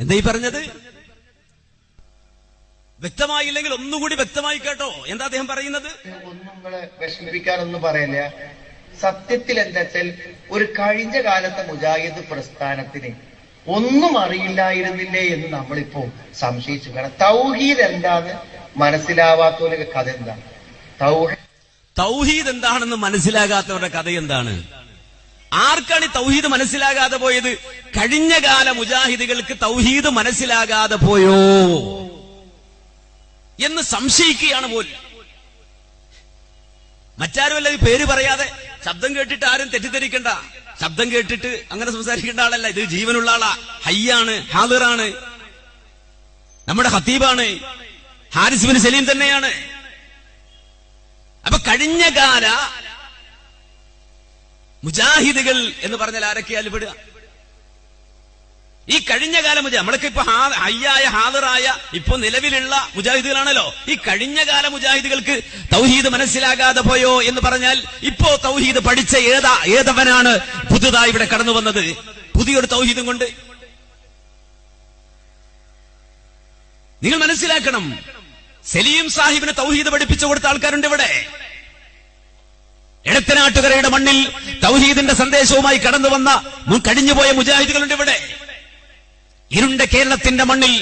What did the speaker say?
എന്താ ഈ പറഞ്ഞത്? വ്യക്തമായില്ലെങ്കിൽ ഒന്നുകൂടി വ്യക്തമായി കേട്ടോ. എന്താ അദ്ദേഹം പറയുന്നത്? ഒന്നും നിങ്ങളെ വിഷമിപ്പിക്കാനൊന്നും പറയില്ല. സത്യത്തിൽ എന്താ വെച്ചാൽ ഒരു കഴിഞ്ഞ കാലത്തെ മുജാഹിദ് പ്രസ്ഥാനത്തിന് ഒന്നും അറിയില്ലായിരുന്നില്ലേ എന്ന് നമ്മളിപ്പോ സംശയിച്ചു. കാരണം തൗഹീദ് എന്താന്ന് മനസ്സിലാവാത്തവരുടെ കഥ എന്താണ്? തൗഹീദ് എന്താണെന്ന് മനസ്സിലാകാത്തവരുടെ കഥ എന്താണ്? ആർക്കാണ് ഈ തൗഹീദ് മനസ്സിലാകാതെ പോയത്? കഴിഞ്ഞ കാല മുജാഹിദുകൾക്ക് തൗഹീദ് മനസ്സിലാകാതെ പോയോ എന്ന് സംശയിക്കുകയാണ് പോലും. മറ്റാരുമല്ല ഈ പേര് പറയാതെ. ശബ്ദം കേട്ടിട്ട് ആരും തെറ്റിദ്ധരിക്കണ്ട. ശബ്ദം കേട്ടിട്ട് അങ്ങനെ സംസാരിക്കേണ്ട ആളല്ല. ഇത് ജീവനുള്ള ആളാ, ഹയ്യാണ്, ഹാദിറാണ്, നമ്മുടെ ഖത്തീബാണ്, ഹാരിസ് ബിൻ സലീം തന്നെയാണ്. അപ്പൊ കഴിഞ്ഞ കാല മുജാഹിദുകൾ എന്ന് പറഞ്ഞാൽ ആരൊക്കെയാലും പെടുക? ഈ കഴിഞ്ഞ കാല നമ്മളൊക്കെ ഇപ്പൊ ഹയ്യായ ഹാദിറായ ഇപ്പൊ നിലവിലുള്ള മുജാഹിദുകളാണല്ലോ. ഈ കഴിഞ്ഞ കാല മുജാഹിദുകൾക്ക് തൗഹീദ് മനസ്സിലാകാതെ പോയോ എന്ന് പറഞ്ഞാൽ ഇപ്പോ തൗഹീദ് പഠിച്ച ഏതവനാണ് പുതുതായി ഇവിടെ കടന്നു വന്നത് പുതിയൊരു തൗഹീദും കൊണ്ട്? നിങ്ങൾ മനസ്സിലാക്കണം, സലീം സാഹിബിന് തൗഹീദ് പഠിപ്പിച്ചു കൊടുത്ത ആൾക്കാരുണ്ട് ഇവിടെ. എടത്തനാട്ടുകരയുടെ മണ്ണിൽ തൗഹീദിന്റെ സന്ദേശവുമായി കടന്നു വന്ന കഴിഞ്ഞുപോയ മുജാഹിദുകളുണ്ട് ഇവിടെ. ഇരുണ്ട കേരളത്തിന്റെ മണ്ണിൽ